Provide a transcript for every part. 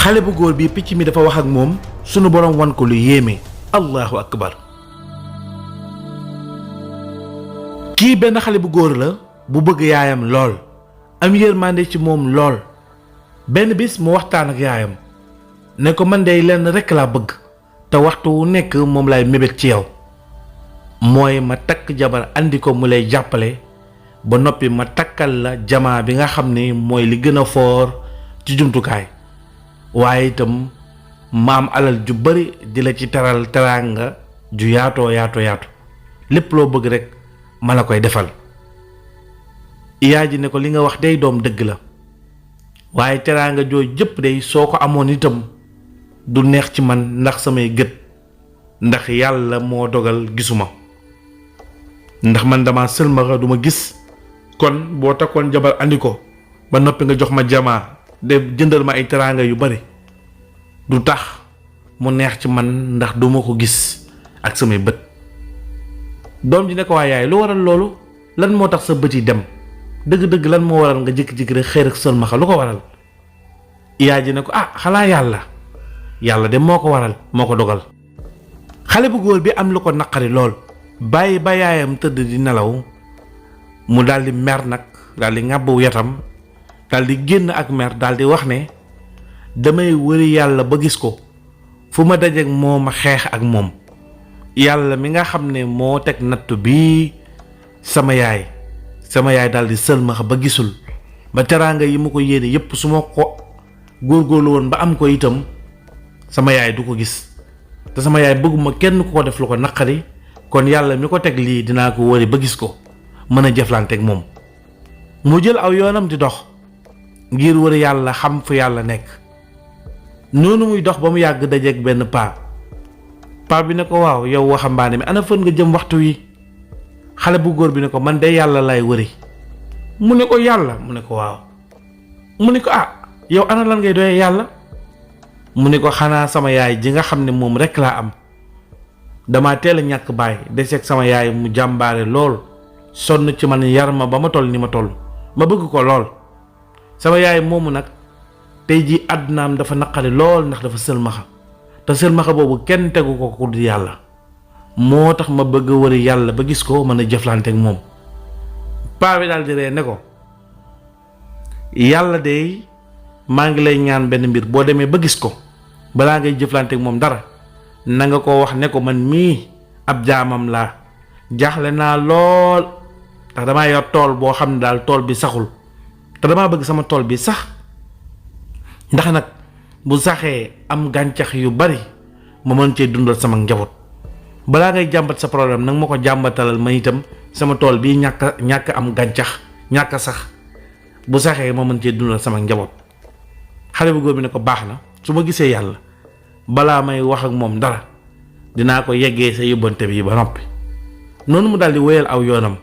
xale bu góor bi picc mi dafa wax ak moom sunu borom wan ko lu yéeme. allahu akbar. kii benn xale bu góor la bu bëgg yaayam lool am yërmande ci moom lool. benn bis mu waxtaan ak yaayam ne ko man dey lenn rekk laa bëgg te waxtu wu nekk moom lay mébét ci yow mooy ma takk jabar andi ko mu lay jàppale ba noppi ma takkal la jamaa bi nga xam ne mooy li gën a foor ci jumtukaay waaye itam ma am alal ju bari di la ci teral teraanga ju yaatoo yaatu lépp loo bëgg rekk ma la koy defal. yaay ji ne ko li nga wax day doom dëgg la waaye teraanga joo jëpp day soo ko amoon itam du neex ci man ndax samay gët ndax yàlla moo dogal gisuma ndax man dama sëlmaxa duma gis. kon boo takkoon jabar andi ko ba noppi nga jox ma jamaa de jëndal ma ay teraanga yu bari du tax mu neex ci man ndax duma ko gis ak samay bët. doom ji ne ko waa yaay lu waral loolu lan moo tax sa bët yi dem dëgg-dëgg lan moo waral nga jékki-jékki rek xëy rek sëlmaxa lu ko waral. yaay ji ne ko xanaa yàlla de moo ko waral moo ko dogal. xale bu góor bi am lu ko naqari lool bàyyi ba yaayam tëdd di nelaw mu daldi mer nag daldi ŋàbbu yatam daldi génn ak mer daldi wax ne damay wëri yàlla ba gis ko fu ma dajeek moom a xeex ak moom. yàlla mi nga xam ne moo teg nattu bii sama yaay daldi sëlmaxa ba gisul ba teraanga yi mu ko yéene yépp su ma ko góorgóorlu woon ba am ko itam sama yaay du ko gis te sama yaay bëgguma kenn ku ko def lu ko naqari kon yàlla mi ko teg lii dinaa ko wëri ba gis ko mën a jëflanteeg moom. mu jël aw yoonam di dox ngir wër yàlla xam fu yàlla nekk. noonu muy dox ba mu yàgg dajeeg benn paa bi ne ko waaw yow waxambaane mi ana fën nga jëm waxtu wi. xale bu góor bi ne ko man de yàlla lay wëri. mu ne ko yàlla mu ne ko waaw. mu ne ko yow ana lan ngay doyee yàlla. mu ne ko xanaa sama yaay ji nga xam ne moom rekk laa am dama teel a ñàkk baay deseeg sama yaay mu jàmbaare lool sonn ci man yar ma ba ma toll ni ma toll ma bëgg ko lool. sama yaay moomu nag tey jii àddunaam dafa naqari lool ndax dafa sëlmaxa te sëlmaxa boobu kenn tegu ko ku di yàlla moo tax ma bëgg a wëri yàlla ba gis ko mën a jëflanteeg moom. paa bi daal di ree ne ko yàlla de maa ngi lay ñaan benn mbir boo demee ba gis ko balaa ngay jëflanteeg moom dara na nga ko wax ne ko man mii ab jaamam laa jaaxle naa lool ndax damaa yor tool boo xam ne daal tool bi saxul te damaa bëgg sama tool bi sax ndax nag bu saxee am gàncax yu bari ma mën cee dundal sama njaboot. balaa ngay jàmbat sa problème nag ma ko jàmbatalal ma itam sama tool bi ñàkk am gàncax ñàkk sax bu saxee ma mën cee dundal sama njaboot. xale bu góor bi ne ko baax na su ma gisee yàlla balaa may wax ak moom dara dinaa ko yeggee sa yóbbante bi ba noppi. noonu mu daldi wéyal aw yoonam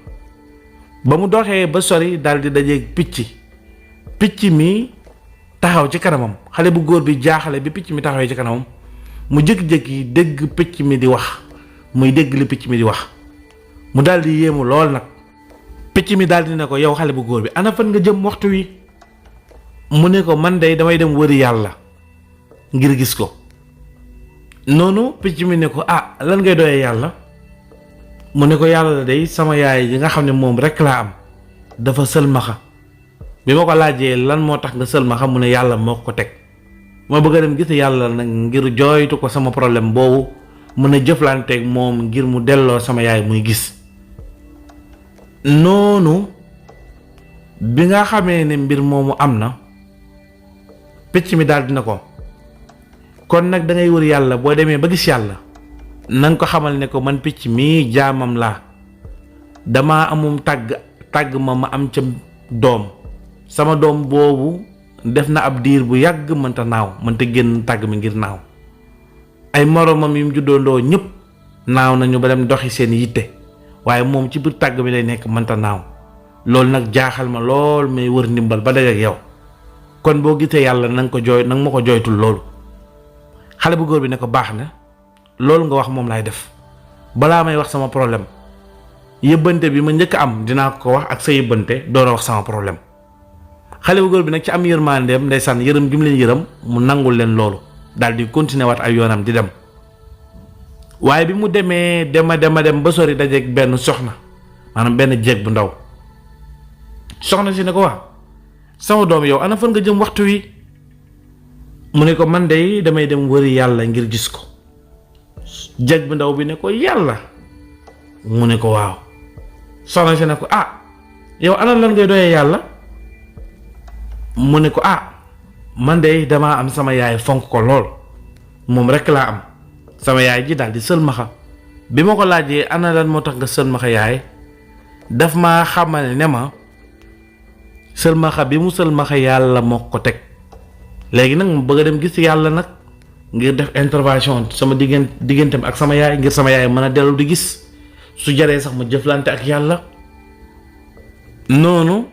ba mu doxee ba sori daldi dajeeg picc mi taxaw ci kanamam. xale bu góor bi jaaxale bi picc mi taxawee ci kanamam mu jékki-jékki dégg picc mi di wax muy dégg li picc mi di wax mu daldi yéemu lool nag. picc mi daldi ne ko yow xale bu góor bi ana fan nga jëm waxtu wi. mu ne ko man day damay dem wëri yàlla ngir gis ko. noonu picc mi ne ko lan ngay doyee yàlla. mu ne ko yàlla la day sama yaay yi nga xam ne moom rekk laa am dafa sëlmaxa bi ma ko laajee lan moo tax nga sëlmaxa mu ne yàlla moo ko teg ma bëgg a dem gis yàlla nag ngir jooytu ko sama problème boobu mën a jëflanteeg moom ngir mu delloo sama yaay muy gis. noonu bi nga xamee ne mbir moomu am na picc mi daal dina ko kon nag da ngay wër yàlla boo demee ba gis yàlla na nga ko xamal ne ko man picc mii jaamam laa dama amum tàgg ma am ca doom sama doom boobu def na ab diir bu yàgg mënta naaw mënta génn tàgg mi ngir naaw ay moromam yi mu juddoondoo ñëpp naaw nañu ba dem doxi seen yitte waaye moom ci biir tàgg mi lay nekk mënta naaw loolu nag jaaxal ma lool may wër ndimbal ba dajeek yow kon boo gisee yàlla na nga ko jooy na nga ma ko jooytul loolu. xale bu góor bi ne ko baax na loolu nga wax moom laay def balaa may wax sama problème yëbbante bi ma njëkk am dinaa ko wax ak sa yëbbante door a wax sama problème. xale bu góor bi nag ci am yërmandeem ndeysaan yërëm gi mu leen yërëm mu nangul leen loolu daal di continuer waat ay yoonam di dem. waaye bi mu demee dem ba sori dajeeg benn soxna maanaam benn jeeg bu ndaw soxna si ne ko waa sama doom yow ana fan nga jëm waxtu wi mu ne ko man de damay dem wëri yàlla ngir gis ko. jeeg bu ndaw bi ne ko yàlla mu ne ko waaw. soxna si ne ko yow ana lan ngay doyee yàlla mu ne ko man de damaa am sama yaay fonk ko lool moom rekk laa am sama yaay ji daal di sëlmaxa bi ma ko laajee ana lan moo tax nga sëlmaxa yaay daf ma xamal ne ma sëlmaxa bi mu sëlmaxa yàlla moo ko teg léegi nag mu bëgg a dem gis yàlla nag ngir def intervention sama digganteem ak sama yaay ngir sama yaay mën a dellu di gis su jaree sax ma jëflante ak yàlla. noonu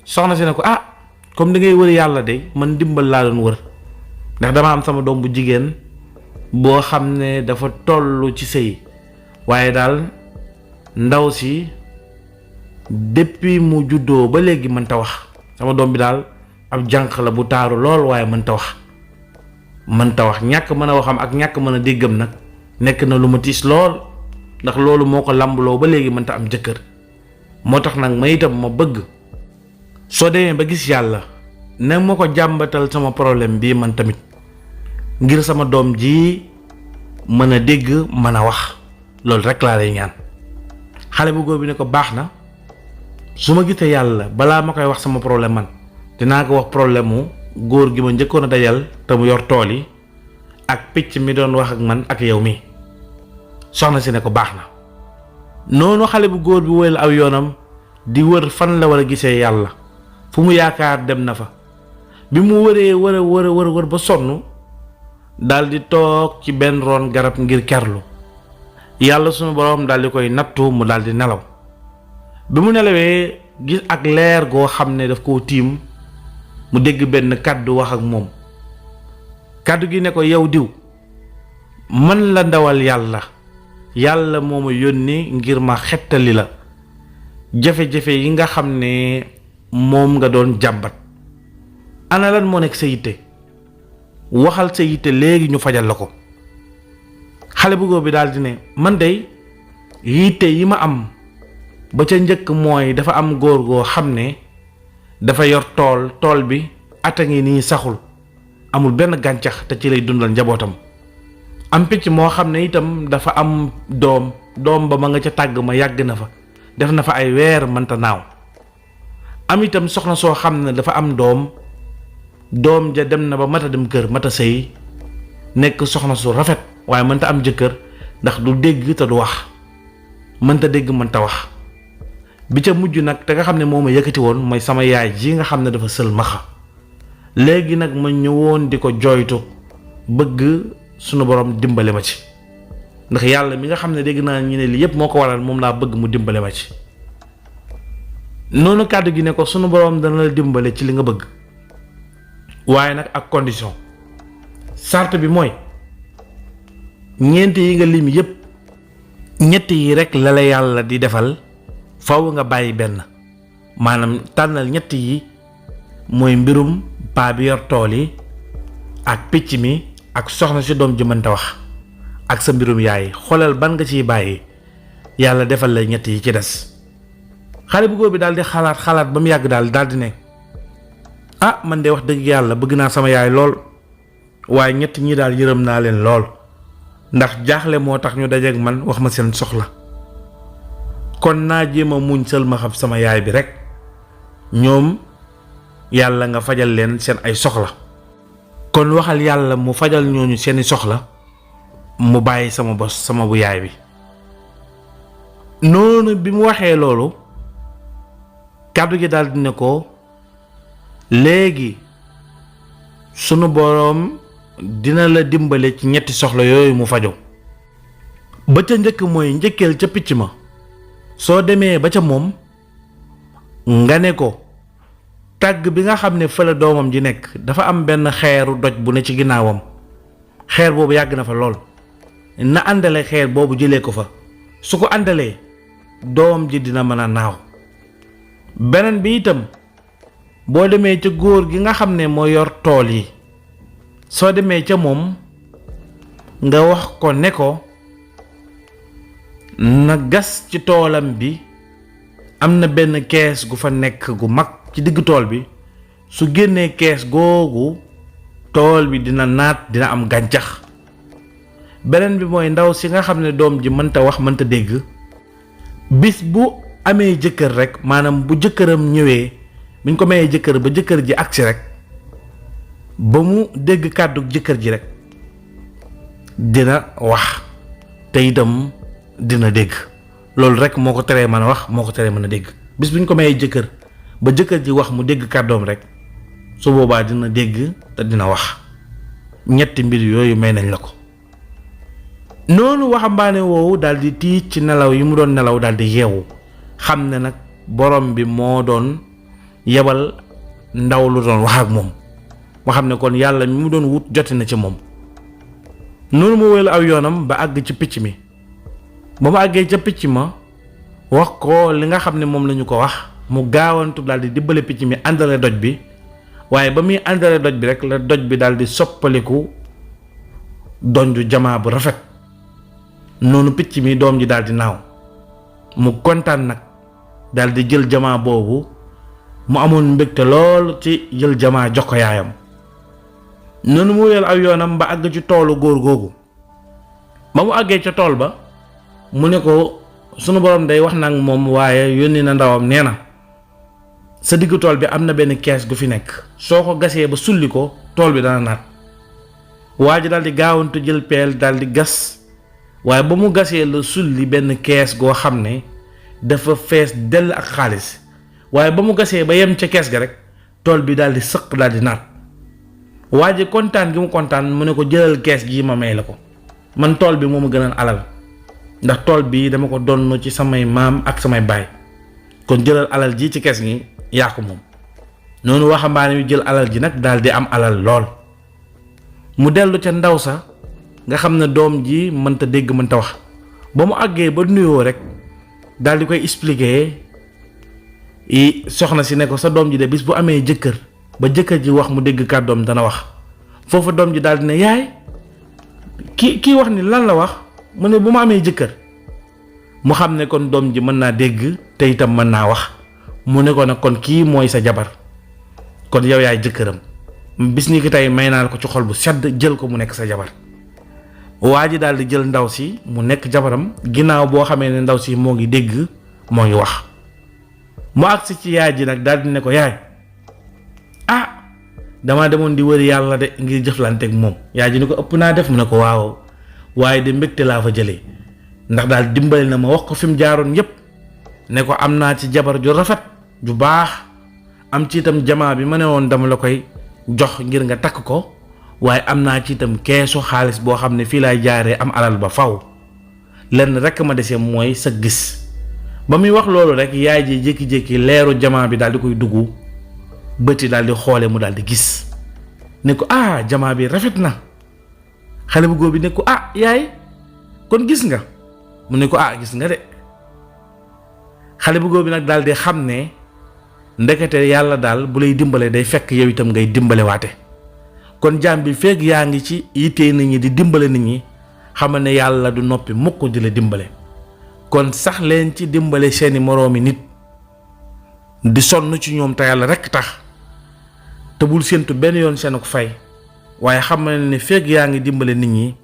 soxna si ne ko comme di ngay wër yàlla de man dimbal laa doon wër ndax dama am sama doom bu jigéen boo xam ne dafa toll ci sëy waaye daal ndaw si depuis mu juddoo ba léegi mënta wax sama doom bi daal ab jànq la bu taaru lool waaye mënta wax ñàkk mën a waxam ak ñàkk mën a déggam nag nekk na lu ma tiis lool ndax loolu moo ko làmbaloo ba léegi mënta am jëkkër. moo tax nag ma itam ma bëgg soo demee ba gis yàlla ne ma ko jàmbatal sama problème bii man tamit ngir sama doom ji mën a dégg mën a wax loolu rek laa lay ñaan. xale bu góor bi ne ko baax na su ma gisee yàlla balaa ma koy wax sama problème man dinaa ko wax problème mu góor gi ma njëkkoon a dajal te mu yor tool yi ak picc mi doon wax ak man ak yow mi. soxna si ne ko baax na. noonu xale bu góor bi wëyal aw yoonam di wër fan la war a gisee yàlla fu mu yaakaar dem na fa bi mu wëree wër ba sonn daal di toog ci benn ron garab ngir kerlu yàlla sunu boroom daal di koy nattu mu daal di nelaw bi mu nelawee gis ak leer goo xam ne daf koo tiim mu dégg benn kàddu wax ak moom kàddu gi ne ko yow diw man la ndawal yàlla moo ma yónni ngir ma xettali la jafe-jafe yi nga xam ne moom nga doon jàmbat ana lan moo nekk sa yitte waxal sa yitte léegi ñu fajal la ko. xale bu góor bi daal di ne man de yitte yi ma am ba ca njëkk mooy dafa am góor goo xam ne dafa yor tool bi ata ngi nii saxul amul benn gàncax te ci lay dundal njabootam. am picc moo xam ne itam dafa am doom ba ma nga ca tàgg ma yàgg na fa def na fa ay weer mënta naaw. am itam soxna soo xam ne dafa am doom ja dem na ba mata dem kër mata sëy nekk soxna su rafet waaye mënta am jëkkër ndax du dégg te du wax mënta dégg mënta wax. bi ca mujj nag te nga xam ne moo ma yëkkati woon mooy sama yaay ji nga xam ne dafa sëlmaxa léegi nag ma ñëwoon di ko jooytu bëgg sunu borom dimbale ma ci ndax yàlla mi nga xam ne dégg naa ñu ne lii yépp moo ko waral moom laa bëgg mu dimbale ma ci. noonu kàddu gi ne ko sunu borom dana la dimbale ci li nga bëgg waaye nag ak condition sart bi mooy ñeent yi nga lim yépp ñett yi rek la la yàlla di defal faw nga bàyyi benn maanaam tànnal ñett yi mooy mbirum paa bi yor tool yi ak picc mi ak soxna si doom ji mënta wax ak sa mbirum yaay xoolal ban nga ciy bàyyi yàlla defal la ñett yi ci des. xale bu góor bi daal di xalaat ba mu yàgg daal di ne man de wax dëgg yàlla bëgg naa sama yaay lool waaye ñett ñi daal yërëm naa leen lool ndax jaaxle moo tax ñu dajeek man wax ma seen soxla kon naa jéem a muñ sël ma xam sama yaay bi rek ñoom yàlla nga fajal leen seen ay soxla kon waxal yàlla mu fajal ñooñu seeni soxla mu bàyyi sama bos sama bu yaay bi. noonu bi mu waxee loolu kàddu gi daal di ne ko léegi sunu boroom dina la dimbale ci ñetti soxla yooyu mu fajo ba ca njëkk mooy njëkkeel ca picc ma soo demee ba ca moom nga ne ko tàgg bi nga xam ne fële doomam ji nekk dafa am benn xeeru doj bu ne ci ginnaawam xeer boobu yàgg na fa lool na àndale xeer boobu jëlee ko fa su ko àndalee doom ji dina mën a naaw. beneen bi itam boo demee ca góor gi nga xam ne moo yor tool yi soo demee ca moom nga wax ko ne ko na gas ci toolam bi am na benn kees gu fa nekk gu mag ci digg tool bi su génnee kees googu tool bi dina naat dina am gàncax. beneen bi mooy ndaw si nga xam ne doom ji mënta wax mënta dégg bis bu amee jëkkër rek maanaam bu jëkkëram ñëwee buñ ko mayee jëkkër ba jëkkër ji agsi rek ba mu dégg kàddu jëkkër ji rek dina wax te itam dina dégg loolu rek moo ko teree mën a wax moo ko teree mën a dégg bis buñ ko mayee jëkkër ba jëkkër ji wax mu dégg kàddoom rek su boobaa dina dégg te dina wax ñetti mbir yooyu may nañ la ko. noonu waxambaane woowu daal di tiit ci nelaw yi mu doon nelaw daal di yeewu xam ne nag borom bi moo doon yebal ndaw lu doon wax ak moom mu xam ne kon yàlla mi mu doon wut joti na ci moom. noonu mu wéyal aw yoonam ba àgg ci picc mi ba mu àggee ca picc ma wax ko li nga xam ne moom lañu ko wax mu gaawantu daal di dimbale picc mi àndale doj bi waaye ba muy àndale doj bi rek la doj bi daal di soppaliku donju jamaa bu rafet. noonu picc mi doom ji daal di naaw mu kontaan nag daal di jël jamaa boobu mu amoon mbégte lool ci jël jamaa jox ko yaayam. noonu mu wéyal aw yoonam ba àgg ci toolu góor googu ba mu àggee ca tool ba mu ne ko sunu borom day wax nag moom waaye yónni na ndawam nee na sa diggu tool bi am na benn kees gu fi nekk soo ko gasee ba sulli ko tool bi dana naat. waa ji daal di gaawantu jël peel daal di gas waaye ba mu gasee la sulli benn kees goo xam ne dafa fees dell ak xaalis waaye ba mu gasee ba yem ca kees ga rek tool bi daal di sëq daal di naat. waa ji kontaan gi mu kontaan mu ne ko jëlal kees gi ma may la ko man tool bi moo ma gënal alal ndax tool bi dama ko donn ci samay maam ak samay baay kon jëlal alal ji ci kees gi yaa ko moom. noonu waxambaane wi jël alal ji nag daal di am alal lool mu dellu ca ndaw sa nga xam ne doom ji mënta dégg mënta wax ba mu àggee ba nuyoo rek daal di koy expliquer soxna si ne ko sa doom ji de bis bu amee jëkkër ba jëkkër ji wax mu dégg kàddoom dana wax. foofu doom ji daal di ne yaay kii wax ni lan la wax mu ne bu ma amee jëkkër mu xam ne kon doom ji mën naa dégg te itam mën naa wax mu ne ko nag kon kii mooy sa jabar kon yow yaay jëkkëram bis ni ki tey may naa la ko ci xol bu sedd jël ko mu nekk sa jabar. waa ji daal di jël ndaw si mu nekk jabaram ginnaaw boo xamee ne ndaw si moo ngi dégg moo ngi wax. mu agsi ci yaay ji nag daal di ne ko yaay damaa demoon di wëri yàlla de ngir jëflanteeg moom. yaay ji ni ko ëpp naa def mu ne ko waaw waaye de mbégte laa fa jëlee ndax daal dimbali na ma wax ko fi mu jaaroon yépp ne ko am naa ci jabar ju rafet ju baax am ci itam jamaa bi ma ne woon dama la koy jox ngir nga takk ko waaye am naa ci itam keesu xaalis boo xam ne fii laay jaaree am alal ba faw lenn rekk ma desee mooy sa gis. ba muy wax loolu rek yaay ji jékki-jékki leeru jamaa bi daal di koy dugg bëti daal di xoole mu daal di gis ne ko jamaa bi rafet na. xale bu góor bi ne ko yaay kon gis nga mu ne ko gis nga de. xale bu góor bi nag daal di xam ne ndekete yàlla daal bu lay dimbale day fekk yow itam ngay dimbale waate kon jaam bi fekk yaa ngi ci yittee nit ñi di dimbale nit ñi xamal ne yàlla du noppi mukk di la dimbale. kon sax leen ci dimbale seeni moroomi nit di sonn ci ñoom te yàlla rekk tax te bul séentu benn yoon seen ko fay waaye xam ne fekk yaa ngi dimbale nit ñi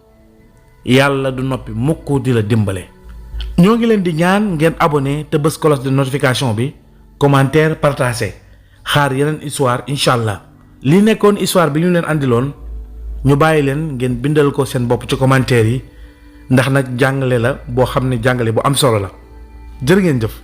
yàlla du noppi mukk di la dimbale. ñoo ngi leen di ñaan ngeen abonné te bës cloche de notification bi commentaire partagé xaar yeneen histoire incha allah. li nekkoon histoire bi ñu leen andiloon ñu bàyyi leen ngeen bindal ko seen bopp ci commentaire yi ndax nag jàngale la boo xam ne jàngale bu am solo la jërë ngeen jëf.